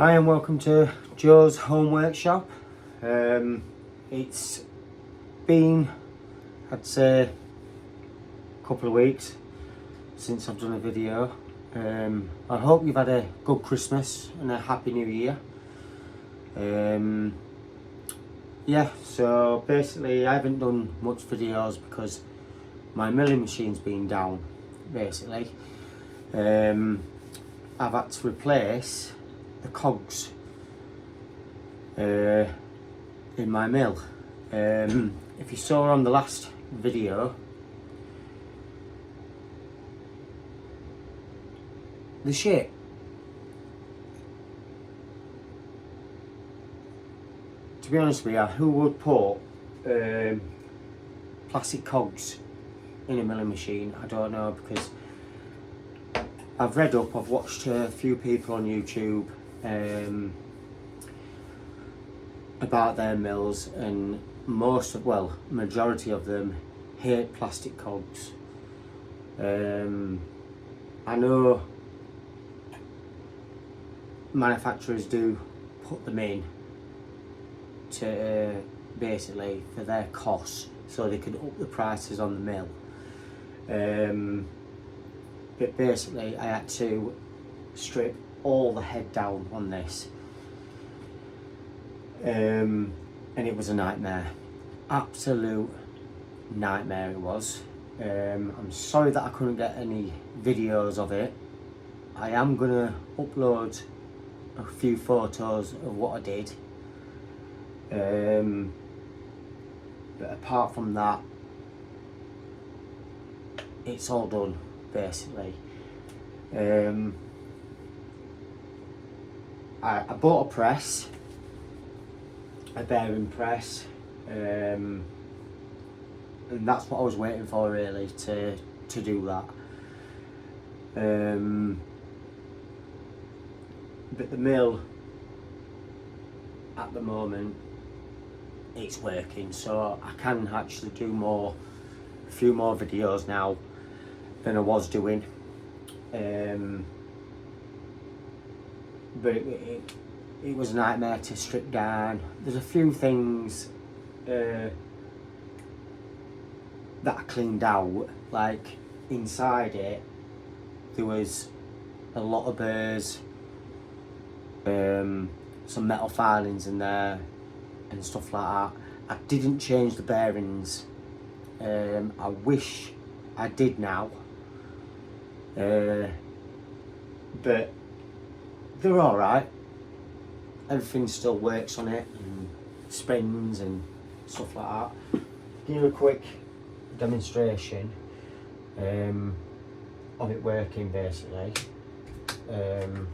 Hi and welcome to Joe's Home Workshop. It's been, I'd say, a couple of weeks since I've done a video. I hope you've had a good Christmas and a happy New Year. Yeah, so basically I haven't done much videos because my milling machine's been down, basically. I've had to replace the cogs in my mill. If you saw on the last video, the shit. To be honest with you, who would put plastic cogs in a milling machine? I don't know, because I've read up, I've watched a few people on YouTube about their mills, and majority of them hate plastic cogs. I know manufacturers do put them in to basically for their costs, so they can up the prices on the mill. But basically I had to strip all the head down on this, and it was a nightmare, absolute nightmare it was. I'm sorry that I couldn't get any videos of it. I am gonna upload a few photos of what I did, but apart from that, it's all done basically. I bought a press, a bearing press, and that's what I was waiting for really, to do that. But the mill at the moment, it's working, so I can actually do a few more videos now than I was doing. But it was a nightmare to strip down. There's a few things that I cleaned out, like inside it there was a lot of burrs, some metal filings in there and stuff like that. I didn't change the bearings. I wish I did now, but they're alright. Everything still works on it, and springs and stuff like that. Give you a quick demonstration of it working basically. We'll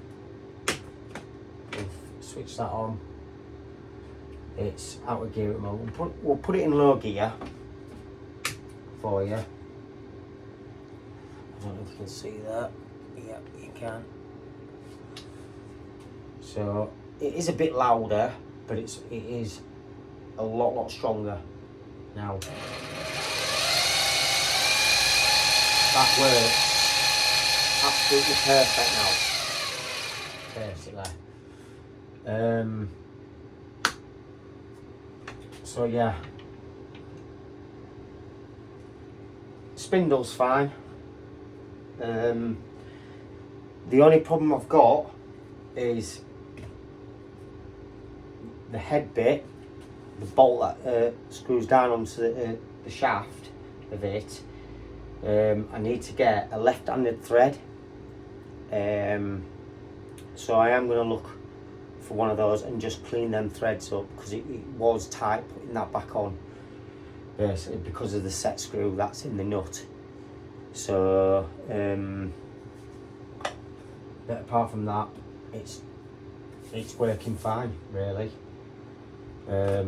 switch that on. It's out of gear at the moment. We'll put it in low gear for you. I don't know if you can see that. Yep, you can. So it is a bit louder, but it is a lot stronger now. That works absolutely perfect now, basically. So yeah, spindle's fine. The only problem I've got is the head bit, the bolt that screws down onto the shaft of it. I need to get a left-handed thread, so I am going to look for one of those and just clean them threads up, because it was tight putting that back on, basically because of the set screw that's in the nut. So but apart from that, it's working fine really. I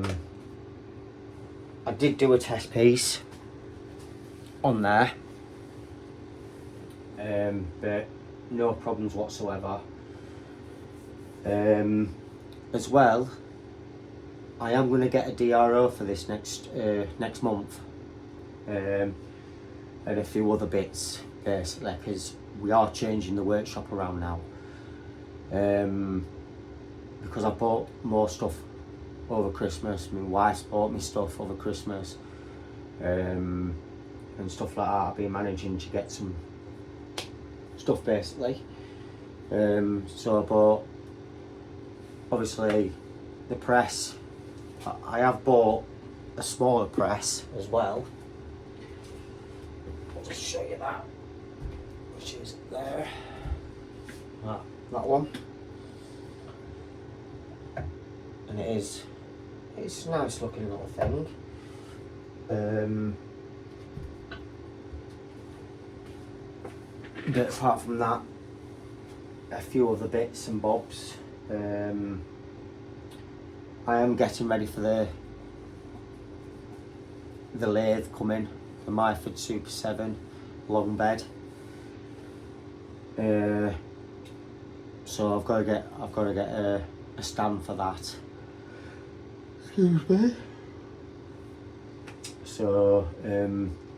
did do a test piece on there, but no problems whatsoever. As well, I am going to get a DRO for this next month, and a few other bits basically, because we are changing the workshop around now. because I bought more stuff over Christmas. My wife's bought me stuff over Christmas, and stuff like that. I've been managing to get some stuff basically. So I bought, obviously, the press. I have bought a smaller press as well. I'll just show you that, which is there. That one. And it's a nice looking little thing. But apart from that, a few other bits and bobs. I am getting ready for the lathe coming, the Myford Super 7 long bed. So I've got to get a stand for that. Excuse me. So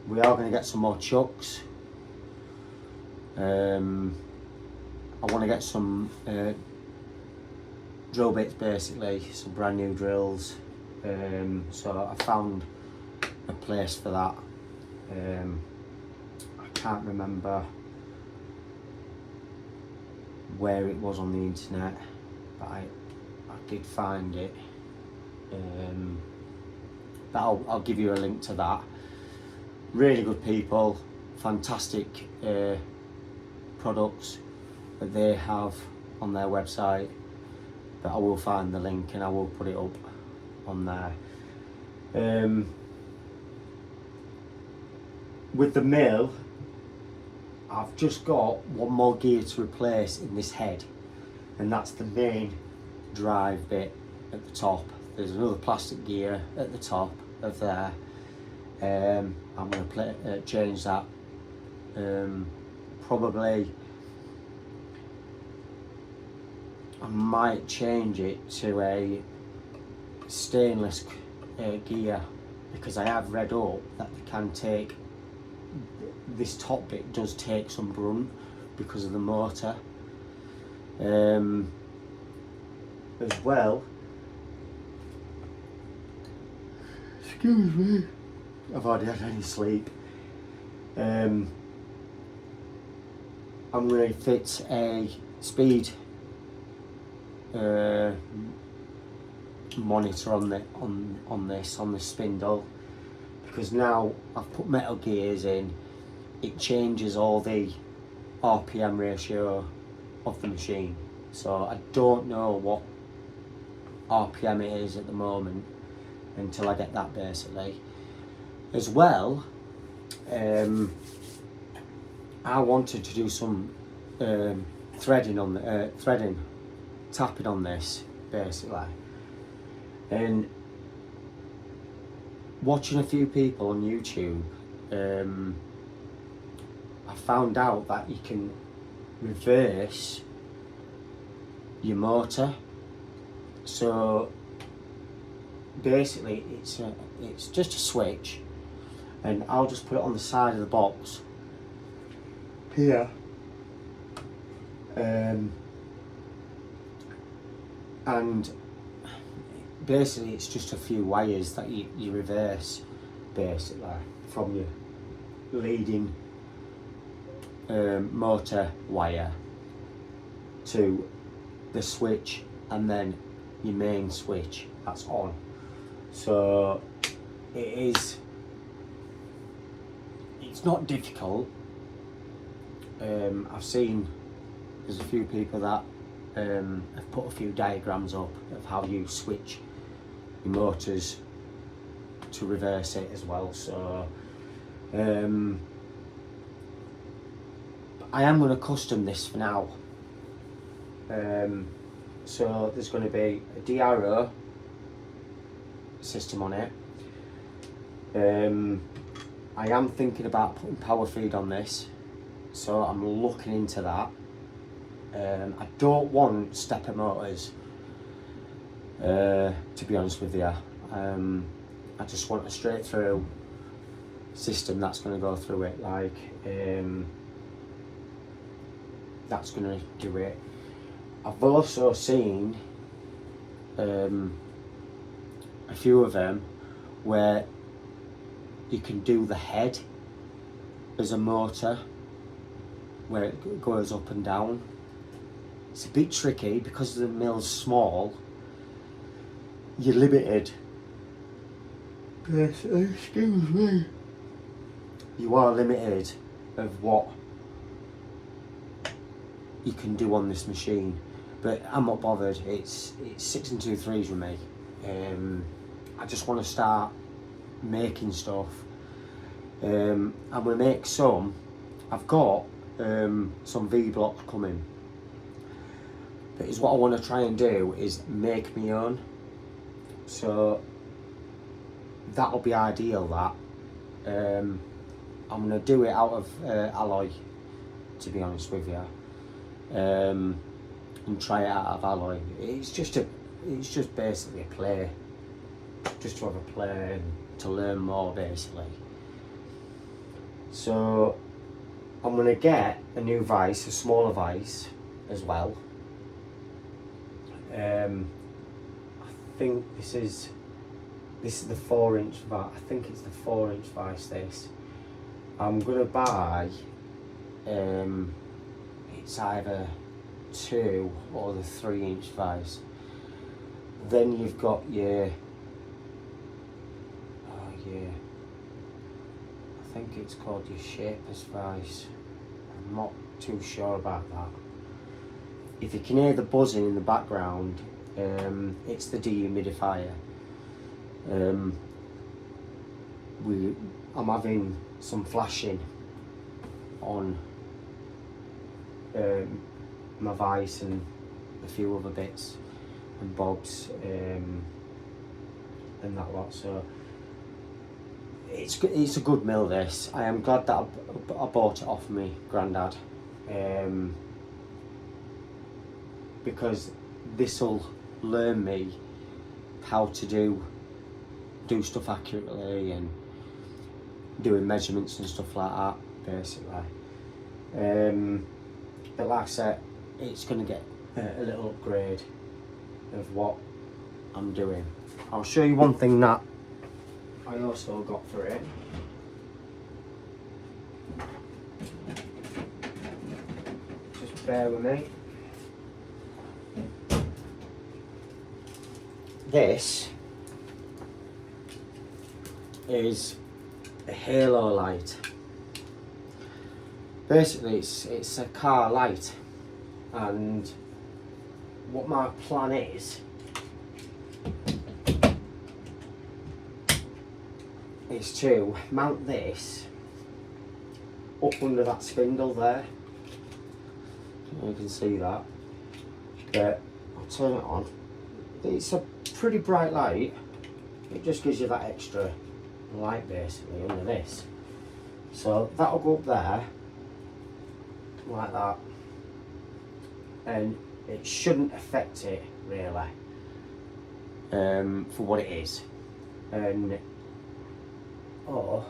we are going to get some more chucks. I want to get some drill bits, basically, some brand new drills. So I found a place for that. I can't remember where it was on the internet, but I did find it. But I'll give you a link to that. Really good people, fantastic products that they have on their website. But I will find the link and I will put it up on there. With the mill, I've just got one more gear to replace in this head, and that's the main drive bit at the top. There's another plastic gear at the top of there. I'm going to change that. Probably I might change it to a stainless gear, because I have read up that they can take, this top bit does take some brunt because of the motor. As well, excuse me, I've already had any sleep. I'm going to fit a speed monitor on this spindle, because now I've put metal gears in. It changes all the RPM ratio of the machine, so I don't know what RPM it is at the moment until I get that, basically. As well, I wanted to do some tapping on this, basically, and watching a few people on YouTube, I found out that you can reverse your motor. So basically it's just a switch, and I'll just put it on the side of the box here, and basically it's just a few wires that you reverse, basically, from your leading motor wire to the switch, and then your main switch that's on. So it's not difficult. I've seen there's a few people that have put a few diagrams up of how you switch your motors to reverse it as well. So I am going to custom this for now. So there's going to be a DRO system on it. I am thinking about putting power feed on this, so I'm looking into that. I don't want stepper motors, to be honest with you. I just want a straight through system that's going to go through it, like that's going to do it. I've also seen a few of them where you can do the head as a motor where it goes up and down. It's a bit tricky because the mill's small. You're limited. Yes, excuse me. You are limited of what you can do on this machine, but I'm not bothered. It's 6 2/3 with me. I just want to start making stuff. I'm gonna make some. I've got some V blocks coming, but is what I want to try and do is make my own. So that'll be ideal. That I'm gonna do it out of alloy, to be honest with you, and try it out of alloy. It's just basically a play, just to have a play and to learn more basically. So I'm gonna get a new vise, a smaller vise as well. I think this is the 4-inch vise. I think it's the 4-inch vise. This I'm gonna buy. It's either 2 or the 3-inch vise. Then you've got your I think it's called your Shaper's vise. I'm not too sure about that. If you can hear the buzzing in the background, it's the dehumidifier. I'm having some flashing on my vise and a few other bits and bobs and that lot. So it's a good mill, this. I am glad that I bought it off me granddad, because this will learn me how to do stuff accurately and doing measurements and stuff like that basically. But like I said, it's going to get a little upgrade of what I'm doing. I'll show you one thing that I also got for it. Just bear with me. This is a halo light. Basically it's a car light, and what my plan is to mount this up under that spindle there. You can see that, but I'll turn it on. It's a pretty bright light. It just gives you that extra light basically under this. So that'll go up there like that, and it shouldn't affect it really, for what it is. And no,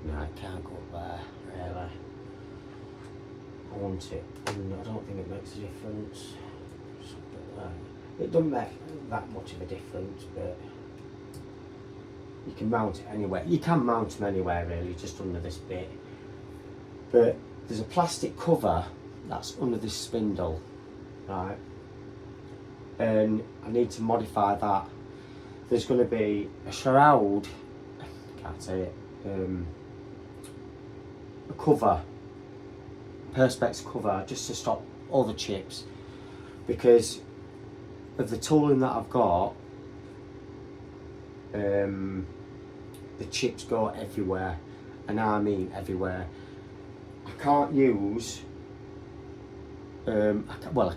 it can't go up there really. I want it, and I don't think it makes a difference. It doesn't make that much of a difference, but you can mount it anywhere. You can mount them anywhere really, just under this bit. But there's a plastic cover that's under this spindle, right? And I need to modify that. There's going to be a shroud, I can't say it, a cover, perspex cover, just to stop all the chips, because of the tooling that I've got. The chips go everywhere, and I mean everywhere. I can't use, I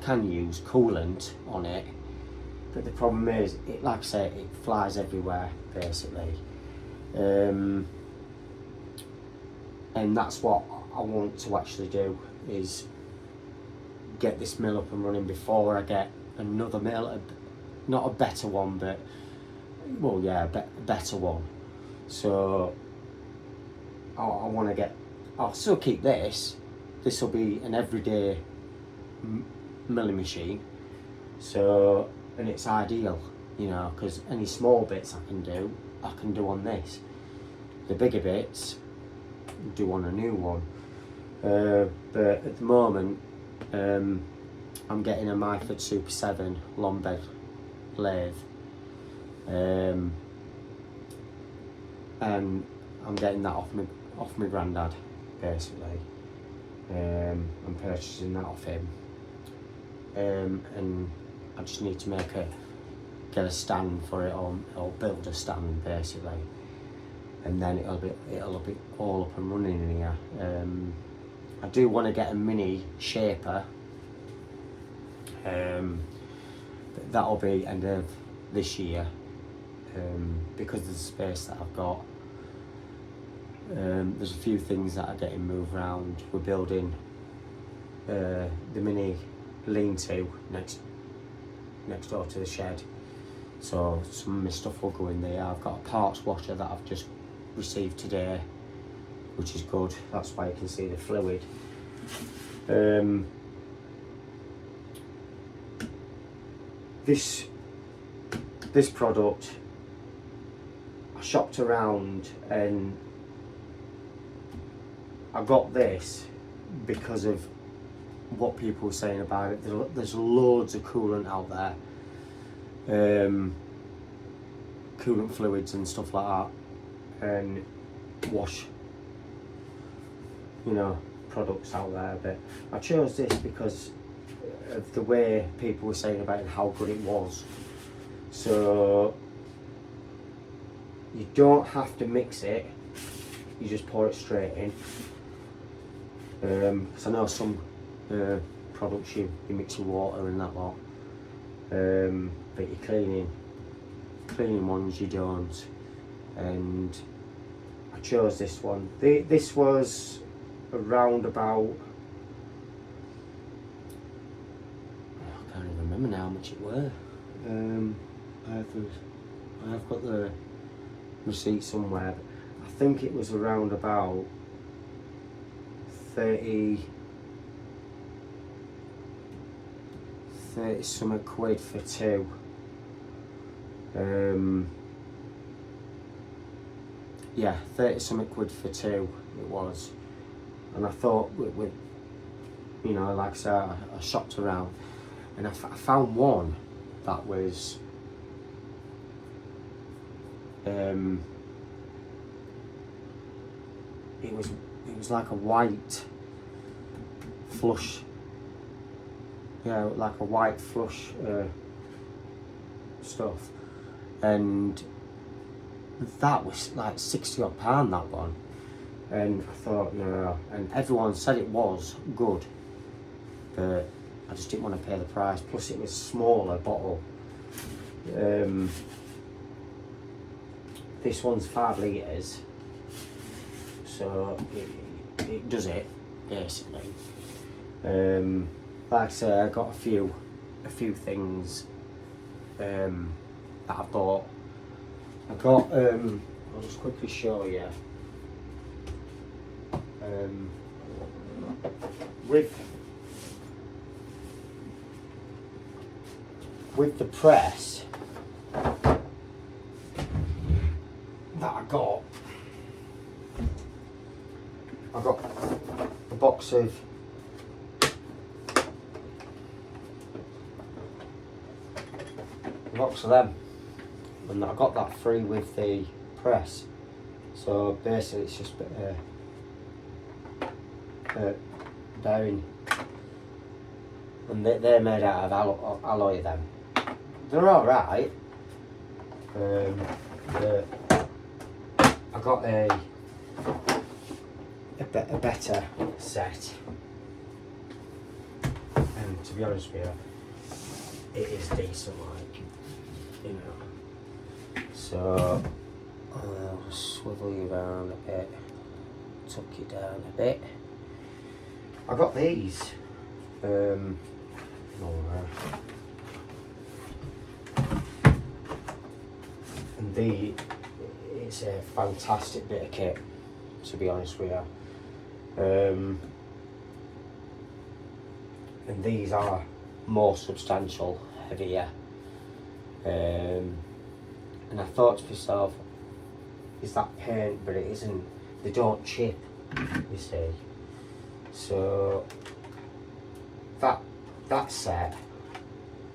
can use coolant on it, but the problem is, like I say, it flies everywhere basically. And that's what I want to actually do, is get this mill up and running before I get another mill, not a better one, but well, yeah, a better one. So I want to get, I'll still keep this. This will be an everyday milling machine. So and it's ideal, you know, because any small bits I can do on this. The bigger bits, do on a new one. But at the moment, I'm getting a Myford Super 7 long bed lathe, and I'm getting that off my granddad, basically. I'm purchasing that off him, and I just need to get a stand for it, or build a stand basically, and then it'll be all up and running in here. I do want to get a mini shaper. That'll be end of this year, because of the space that I've got. There's a few things that are getting moved around. We're building the mini lean-to next door to the shed, so some of my stuff will go in there. I've got a parts washer that I've just received today, which is good. That's why you can see the fluid. This product, I shopped around and I got this because of what people were saying about it. There's loads of coolant out there, coolant fluids and stuff like that, and wash, you know, products out there. But I chose this because of the way people were saying about it and how good it was. So you don't have to mix it, you just pour it straight in. Because I know some products you mix with water and that lot, but you're cleaning ones you don't. And I chose this one. This was around about, I can't even remember now how much it were. I have got the receipt somewhere, but I think it was around about 30 something quid for two. Yeah, 30 something quid for two it was. And I thought, with you know, like I said, I shopped around and I found one that was it was like a white flush, yeah, like a white flush stuff, and that was like £60 odd, that one. And I thought, no, and everyone said it was good, but I just didn't want to pay the price. Plus it was a smaller bottle. This one's 5 litres, so it does it basically. Like I say, I got a few things that I bought. I got I'll just quickly show you. With the press that I got a box of them, and I got that free with the press. So basically it's just bearing, and they're made out of alloy. Them, they're alright. But I got a better set, and to be honest with you, it is decent, like, you know. So I'll just swivel you around a bit, tuck you down a bit. I got these. And it's a fantastic bit of kit, to be honest with you. And these are more substantial, heavier. And I thought to myself, is that paint? But it isn't. They don't chip, you see. So that set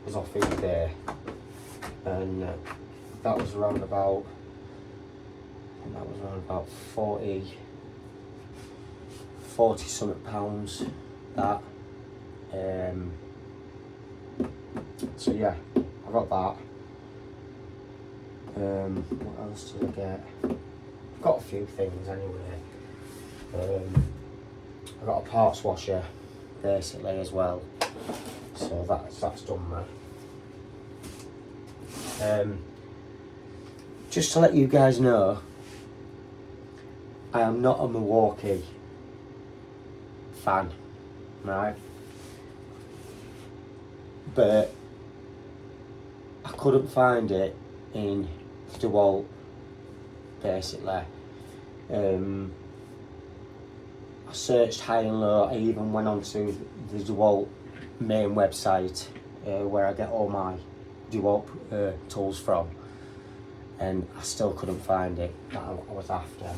was off eBay, and that was around about, I think that was around about 40 something pounds, that. So yeah, I got that. What else did I get? I've got a few things anyway. I got a parts washer basically as well, so that's done there. Just to let you guys know, I am not a Milwaukee fan, right? But I couldn't find it in DeWalt, basically. I searched high and low. I even went onto the DeWalt main website where I get all my DeWalt tools from, and I still couldn't find it that I was after.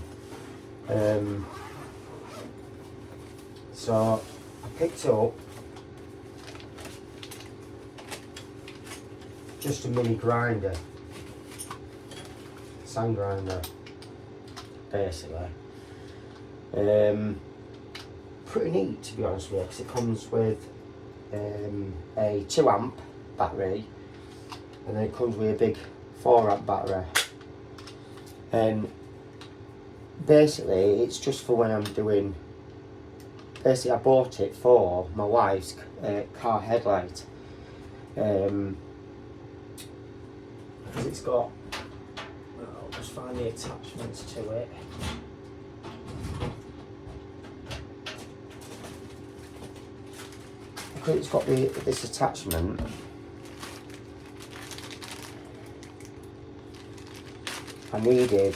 So I picked up just a mini grinder, sand grinder, basically. Pretty neat, to be honest with you, because it comes with a 2 amp battery, and then it comes with a big 4 amp battery. And basically it's just for when I'm doing, basically I bought it for my wife's car headlight, because it's got, I'll just find the attachments to it. Because it's got this attachment, I needed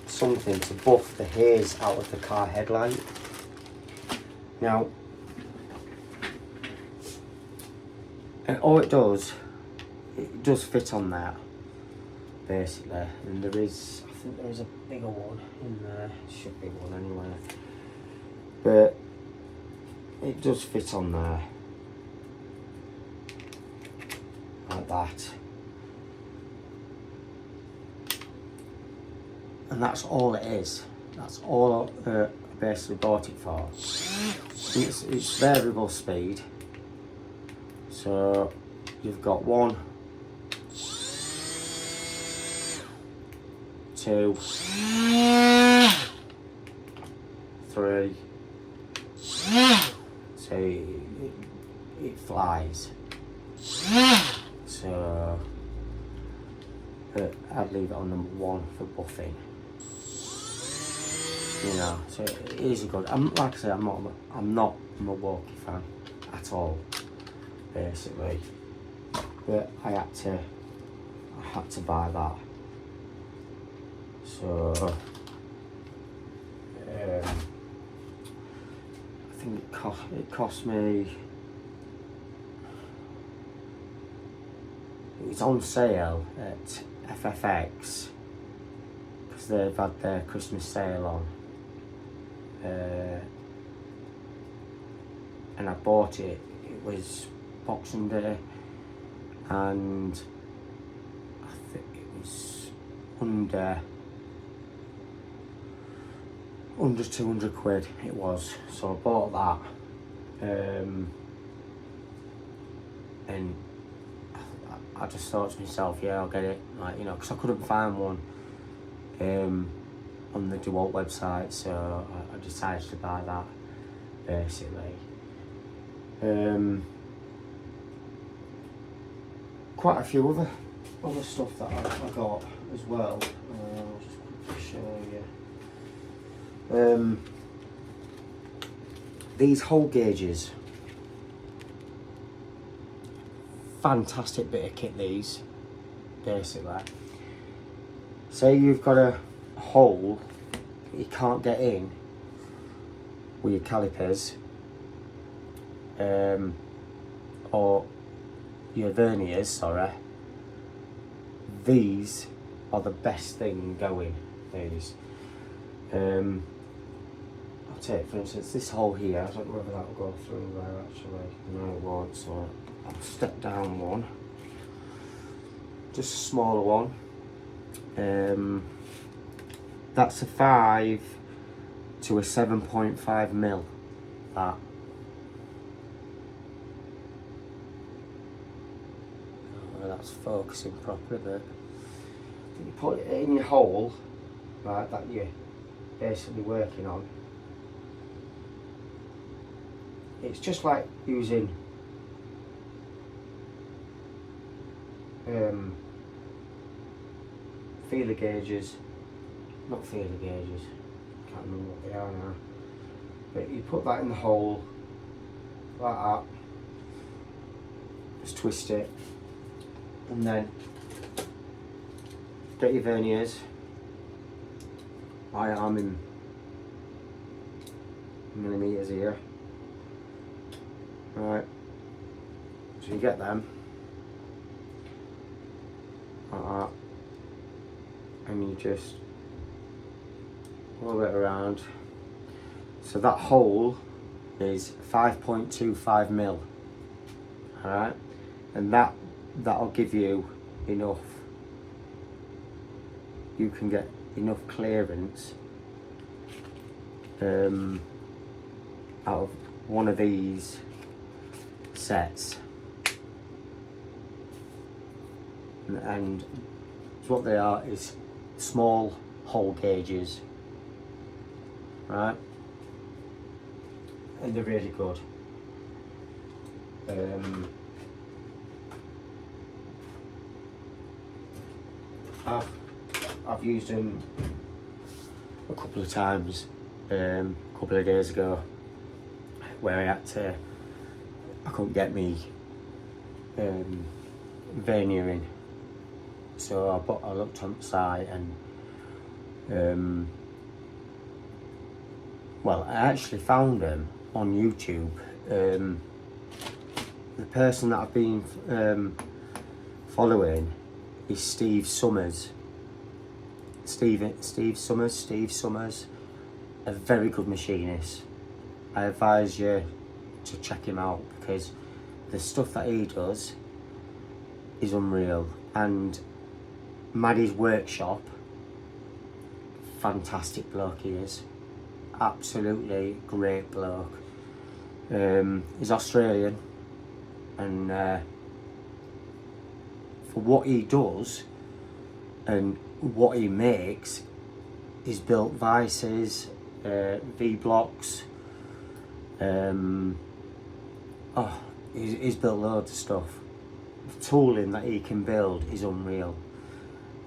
something to buff the haze out of the car headlight. Now, and all it does fit on there, basically. And there is, I think there is a bigger one in there. Should be one anyway. But it does fit on there, like that. And that's all it is. That's all I basically bought it for. It's variable speed. So you've got 1, 2, 3. So it flies. So I'd leave it on number 1 for buffing. You know, so it is good. Like I say, I'm not a Milwaukee fan at all, basically. But I had to buy that. So I think it cost me. It was on sale at FFX because they've had their Christmas sale on. And I bought it. It was Boxing Day, and I think it was under 200 quid. It was. So I bought that, and I just thought to myself, yeah, I'll get it. Like, you know, because I couldn't find one on the DeWalt website, so I decided to buy that, basically. Quite a few other stuff that I got as well. I'll just quickly show you. These hole gauges, fantastic bit of kit these, basically. Say you've got a hole that you can't get in with your calipers, or your verniers, sorry, these are the best thing going. These. I'll take, for instance, this hole here. I don't know whether that will go through there actually. No, it won't. So I'll step down one. Just a smaller one. That's a 5 to a 7.5 mil. That. Oh, that's focusing properly, but you put it in your hole, right, that you're basically working on. It's just like using feeler gauges, not feeler gauges, can't remember what they are now, but you put that in the hole like that, just twist it, and then get your verniers. I am in millimeters here, right, so you get them like that, and you just roll it around. So that hole is 5.25 mil, alright, and that'll give you enough, you can get enough clearance out of one of these sets, and what they are is small hole gauges, right, and they're really good. I've used them a couple of times, a couple of days ago, where I couldn't get me vernier in, so I looked on the site and well, I actually found them on YouTube. The person that I've been following is Steve Summers. Steve Summers, a very good machinist. I advise you to check him out because the stuff that he does is unreal. And Maddie's workshop, fantastic bloke he is, absolutely great bloke. He's Australian, and for what he does and what he makes, he's built vices, V-blocks, he's built loads of stuff. The tooling that he can build is unreal.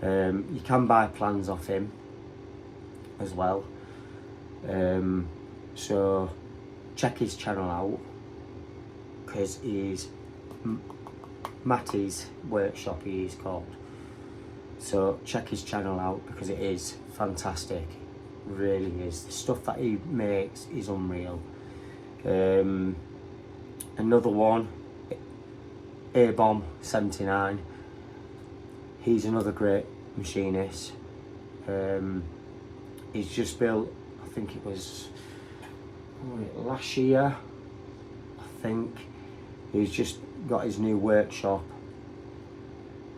You can buy plans off him as well, so check his channel out because he's Matty's Workshop, he is called. So check his channel out because it is fantastic, really is. The stuff that he makes is unreal. Another one, A-Bomb 79, he's another great machinist. He's just built, I think it was last year, I think, he's just got his new workshop.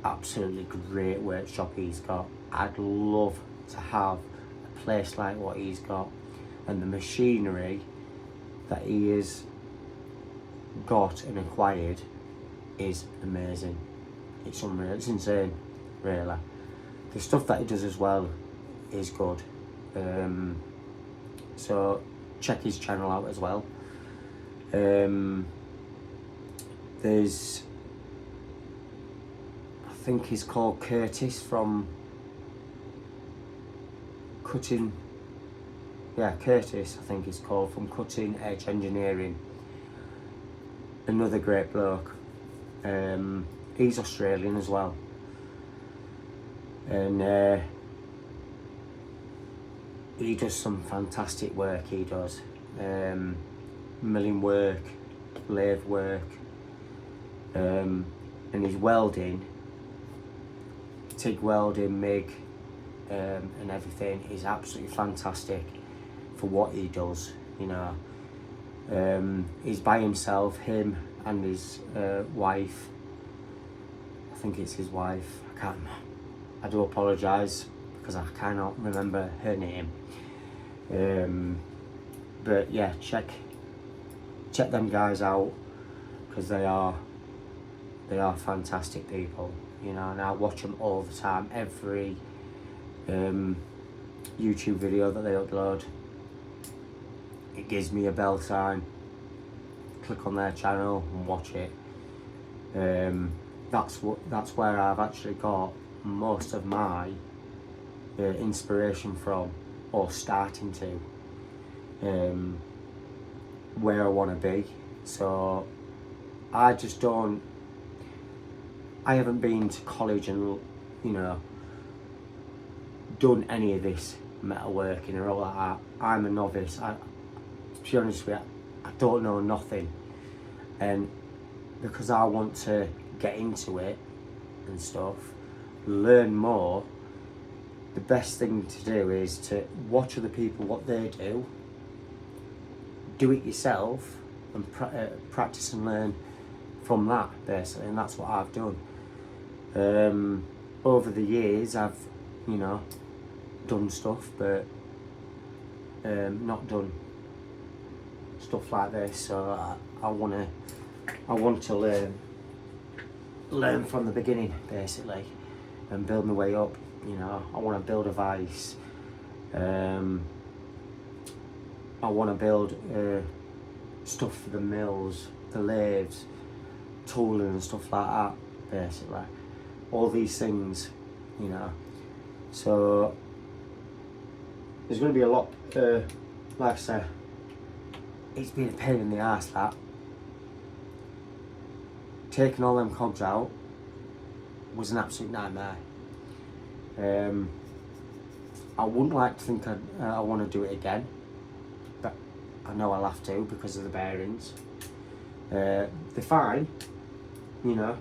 Absolutely great workshop he's got. I'd love to have a place like what he's got, and the machinery that he has got and acquired is amazing. It's unreal, it's insane, really. The stuff that he does as well is good. So check his channel out as well. There's, I think he's called Curtis from Cutting, Curtis I think he's called, from Cutting Edge Engineering. Another great bloke. He's Australian as well, and he does some fantastic work. He does milling work, lathe work, and his welding TIG welding, MIG, and everything. He's absolutely fantastic for what he does, you know. He's by himself, him and his wife. I think it's his wife. I do apologise because I cannot remember her name. But yeah, check them guys out, because they are fantastic people, you know, and I watch them all the time. Every YouTube video that they upload, it gives me a bell sign. Click on their channel and watch it. That's where I've actually got most of my inspiration from, or starting to, where I want to be. So I haven't been to college and, you know, done any of this metalworking or all like that. I'm a novice. To be honest with you, I don't know nothing, and because I want to get into it and stuff, learn more, the best thing to do is to watch other people, what they do it yourself, and practice and learn from that, basically. And that's what I've done. Over the years, I've, you know, done stuff, but not done stuff like this. So I want to learn from the beginning, basically, and build my way up. You know, I want to build a vice. I want to build stuff for the mills, the lathes, tooling and stuff like that, basically. All these things, you know. So there's going to be a lot, like I said, it's been a pain in the arse, that. Taking all them cogs out was an absolute nightmare. I wouldn't like to think I want to do it again, but I know I'll have to because of the bearings. They're fine, you know,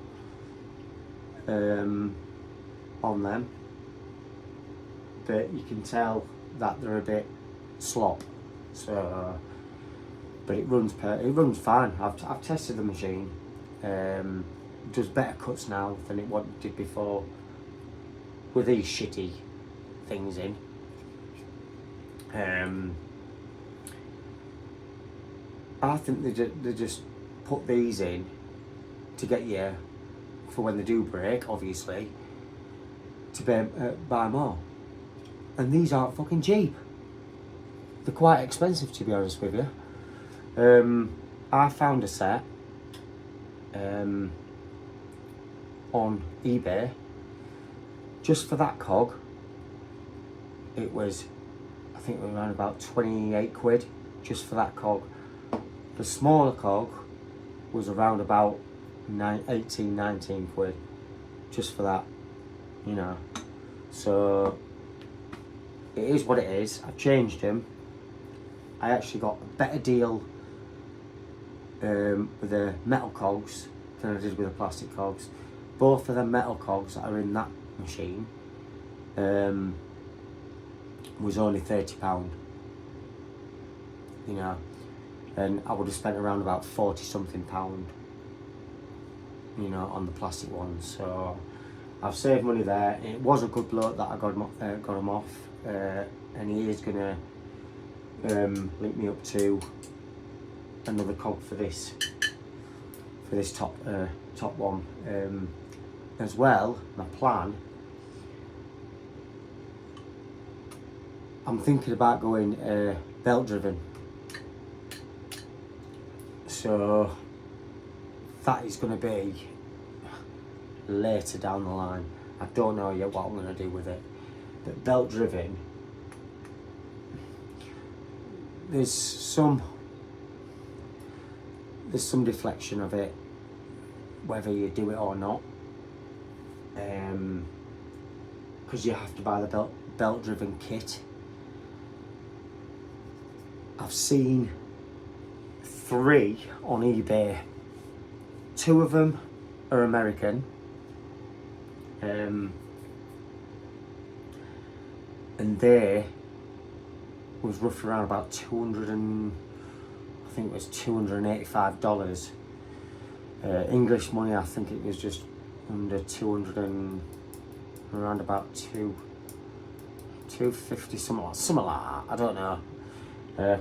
on them, but you can tell that they're a bit slop. So, but it runs fine. I've tested the machine. It does better cuts now than it did before, with these shitty things in. I think they just put these in to get you, for when they do break, obviously, to buy more. And these aren't fucking cheap. They're quite expensive, to be honest with you. I found a set on eBay. Just for that cog, it was, I think it was around about 28 quid, just for that cog. The smaller cog was around about 19 quid, just for that, you know. So, it is what it is. I've changed them. I actually got a better deal with the metal cogs than I did with the plastic cogs. Both of the metal cogs that are in that machine was only £30, you know, and I would have spent around about £40-something, you know, on the plastic ones. So I've saved money there. It was a good bloke that I got him off, and he is gonna link me up to another cog for this top one. As well, my plan, I'm thinking about going belt driven. So that is going to be later down the line. I don't know yet what I'm going to do with it. But belt driven, there's some deflection of it, whether you do it or not. Because you have to buy the belt driven kit. I've seen 3 on eBay. 2 of them are American. and they was roughly around about 200 and I think it was $285. English money, I think it was just under 200 and around about 250, something like that. I don't know.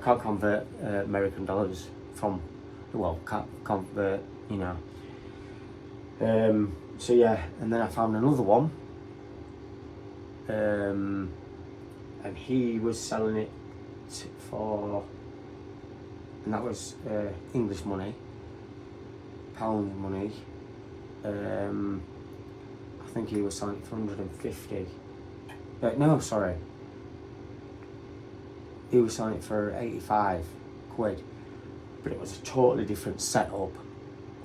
Can't convert American dollars from, well, can't convert, you know. So yeah, and then I found another one, and he was selling it for, and that was English money, pound money. I think he was selling it for 150. No, sorry. He was selling it for 85 quid, but it was a totally different setup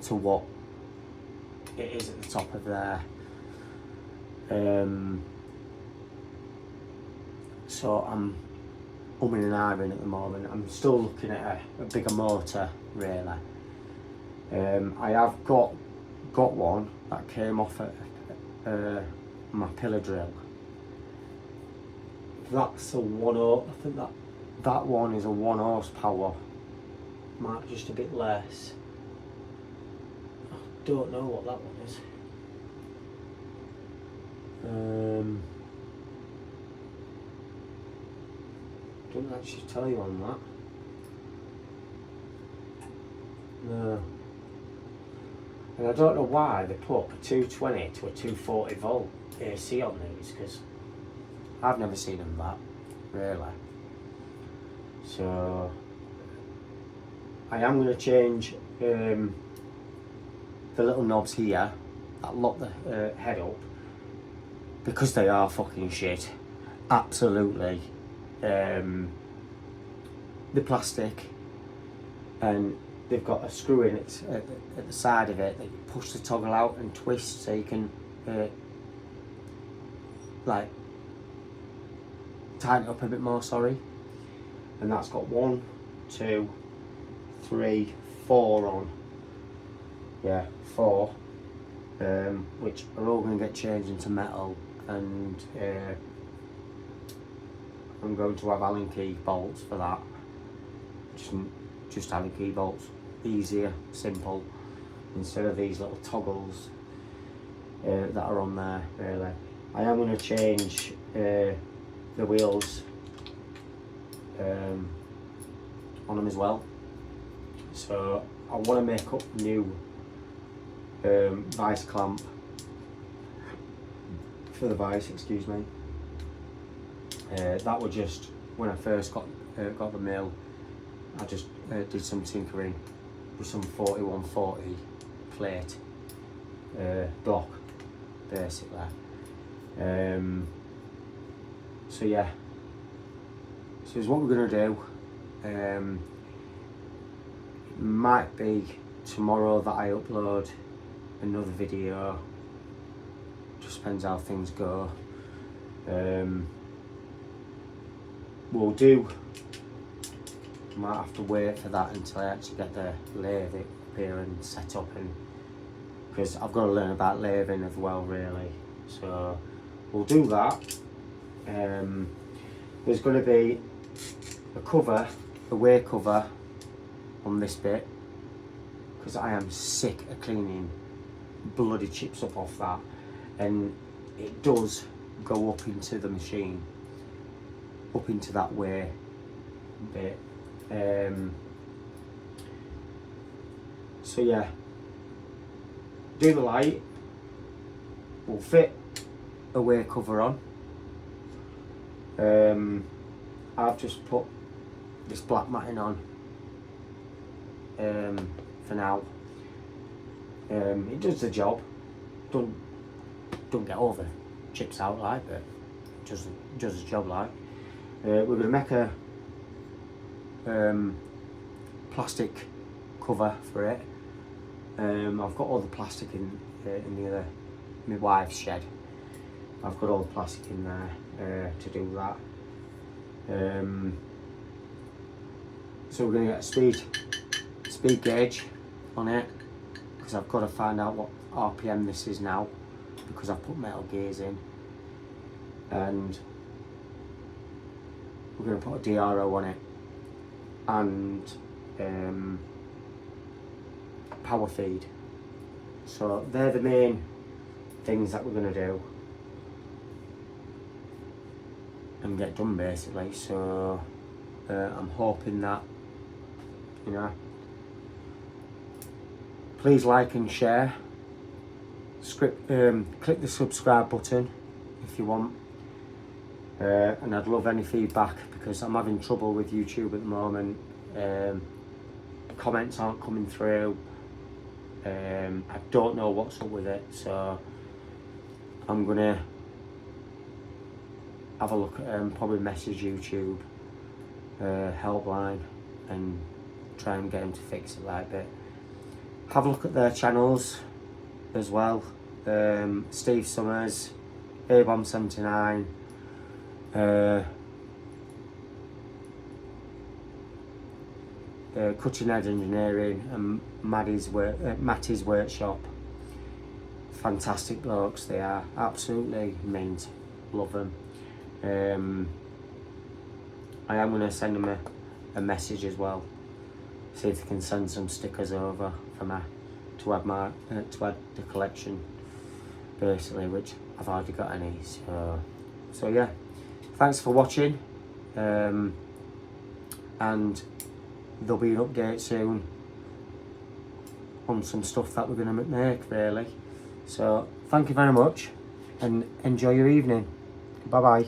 to what it is at the top of there. So I'm umming and ahhing at the moment. I'm still looking at a bigger motor, really. I have got one that came off at my pillar drill. That's a 1 I think that one is a 1 horsepower. Might just a bit less. I don't know what that one is. Don't actually tell you on that. No. And I don't know why they put a 220 to a 240 volt AC on these, because I've never seen them that, really. So I am going to change the little knobs here that lock the head up, because they are fucking shit. Absolutely. The plastic, and they've got a screw in it at the side of it that you push the toggle out and twist so you can like tighten it up a bit more, sorry. And that's got 1, 2, 3, 4 on. Yeah, 4. Which are all going to get changed into metal, and I'm going to have Allen key bolts for that. Just Allen key bolts, easier, simple, instead of these little toggles that are on there, really. I am going to change the wheels on them as well. So I want to make up new vice clamp for the vice, excuse me. That was just when I first got the mill. I just did some tinkering with some 4140 plate block, basically. So yeah, so here's what we're gonna do. It might be tomorrow that I upload another video. Just depends how things go. We'll do. Might have to wait for that until I actually get the lathe up here and set up, and because I've got to learn about lathing as well, really. So we'll do that. There's going to be a cover, a wear cover on this bit, because I am sick of cleaning bloody chips up off that, and it does go up into the machine, up into that wear bit. So yeah, do the light, we'll fit a wear cover on. I've just put this black matting on for now. It does the job. Don't get all the chips out like, but just does the job like. We're going to make a plastic cover for it. I've got all the plastic in the other, my wife's shed. I've got all the plastic in there to do that. So we're going to get a speed gauge on it, because I've got to find out what RPM this is now, because I've put metal gears in, and we're going to put a DRO on it, and power feed. So they're the main things that we're going to do and get done basically. So I'm hoping that, you know, please like and share. Click the subscribe button if you want, and I'd love any feedback because I'm having trouble with YouTube at the moment. Comments aren't coming through. I don't know what's up with it, so I'm gonna have a look at probably message YouTube helpline and try and get them to fix it right bit. Have a look at their channels as well. Steve Summers, A-Bomb79, Cutting Edge Engineering, and Matty's Workshop. Fantastic blokes they are, absolutely mint, love them. I am going to send them a message as well, see if they can send some stickers over for me to add the collection basically, which I've already got any. So yeah, thanks for watching, and there'll be an update soon on some stuff that we're going to make really. So thank you very much and enjoy your evening. Bye bye.